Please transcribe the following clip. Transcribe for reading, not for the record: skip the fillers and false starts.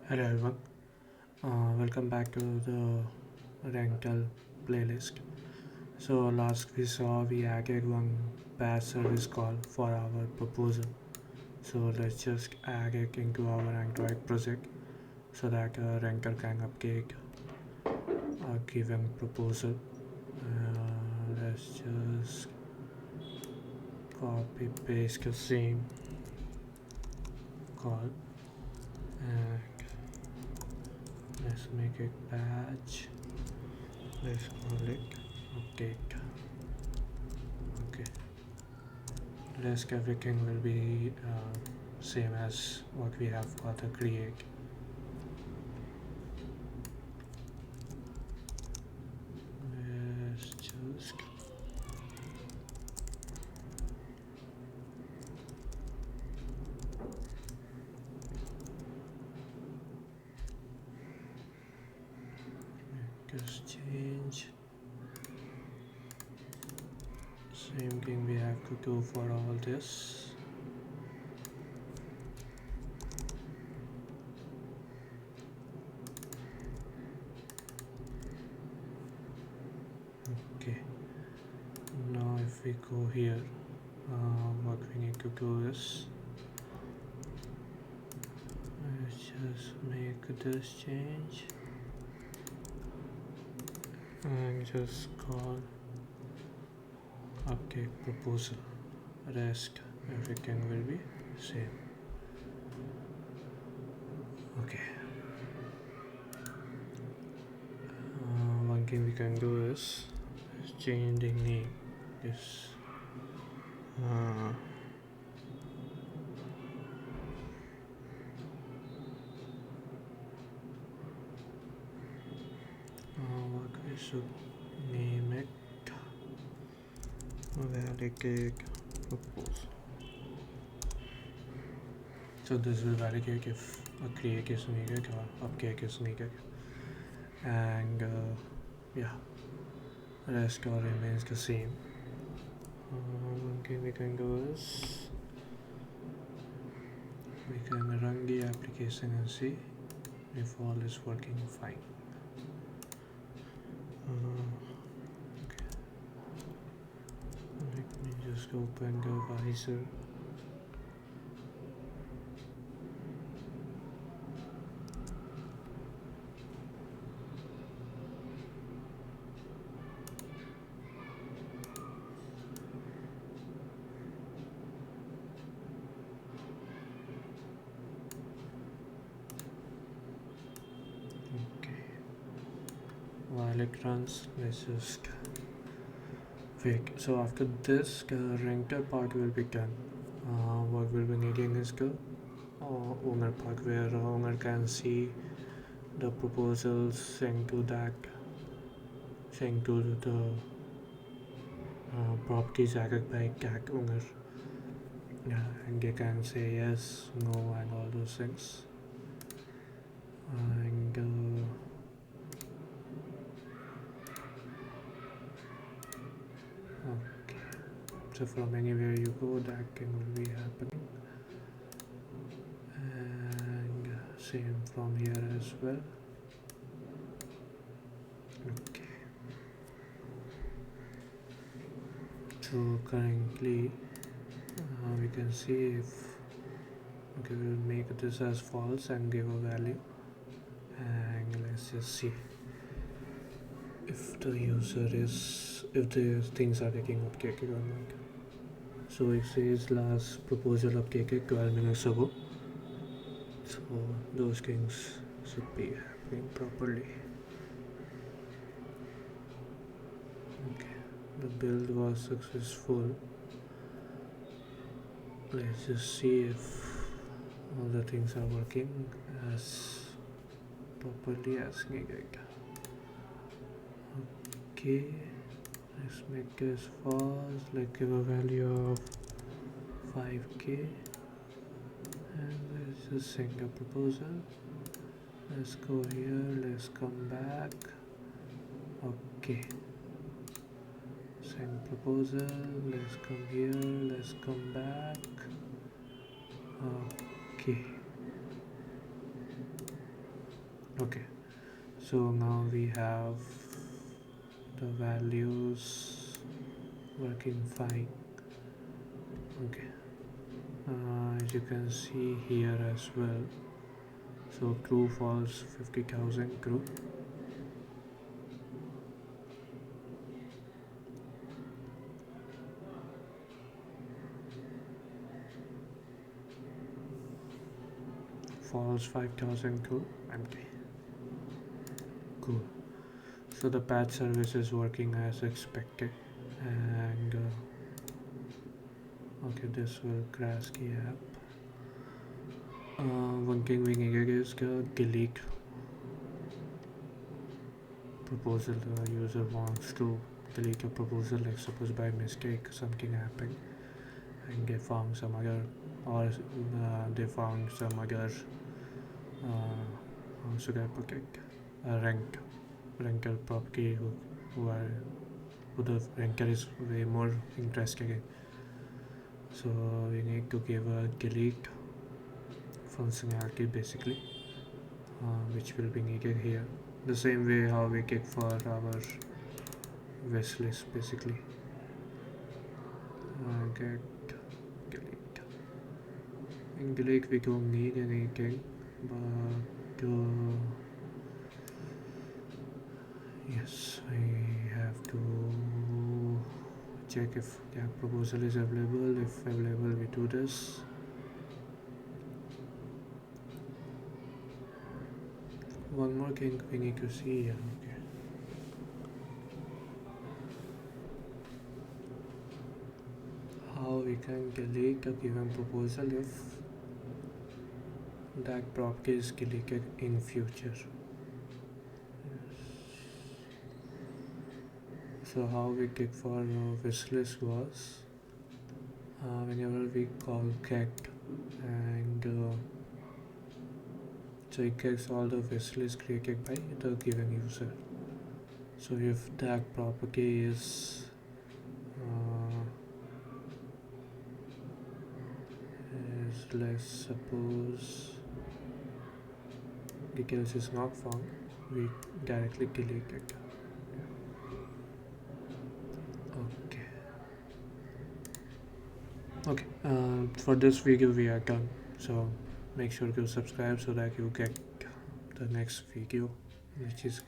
Hello everyone, welcome back to the rental playlist. So last we saw we added one batch service call for our proposal. So let's just add it into our Android project so that rental can update a given proposal. Let's just copy paste the same call and let's make it batch. Let's call it update. Okay, rest everything will be same as what we have for the create. Let's just make this change. Same thing we have to do for all this. Okay, now if we go here, what we need to do is let's just make this change and just call update proposal. Rest everything will be same. Okay, one thing we can do is change the name. This what we should name it, validate proposal. So this will validate if a create is needed or update is needed, and yeah, rest all remains the same. One thing we can do is we can run the application and see if all is working fine. Okay. Let me just open the visor. While it runs, let's just wait. So after this, the renter part will be done. What we'll be needing is the owner part, where owner can see the proposals sent to the properties added by that owner. Yeah, and they can say yes, no, and all those things. And okay, so from anywhere you go, that thing will be happening, and same from here as well. Okay, so currently we can see if okay, we'll make this as false and give a value, and let's just see if the things are getting updated or not. So it says last proposal updated 12 minutes ago, so those things should be happening properly. Okay, the build was successful. Let's just see if all the things are working as properly as needed. Okay, let's make this false. Let's give a value of 5k and let's just send a proposal. Let's go here, let's come back. Okay, send proposal. Let's come here, let's come back. Okay, Okay, so now we have the values working fine. Okay, as you can see here as well, so crew falls 50,000 crew. Falls 5,000 crew. Empty. Cool. So the patch service is working as expected, and okay, this will crash the app. One thing we needed is the delete proposal. The user wants to delete a proposal, like suppose by mistake something happened and they found some other, or they found some other, how should I put it, a rental property who are who the renter is way more interested in. So we need to give a delete functionality basically, which will be needed here. The same way how we get for our wish list basically. Get delete. In delete we don't need anything, but yes, I have to check if the proposal is available. If available, we do this. One more thing we need to see here. Okay. How we can delete a given proposal if that property is deleted in future. So how we did for wishlist was whenever we call get, and so it gets all the wishlist created by the given user. So if that property uh, is, let's suppose details is not found, we directly delete it. Okay. Okay, for this video we are done, so make sure to subscribe so that you get the next video, which is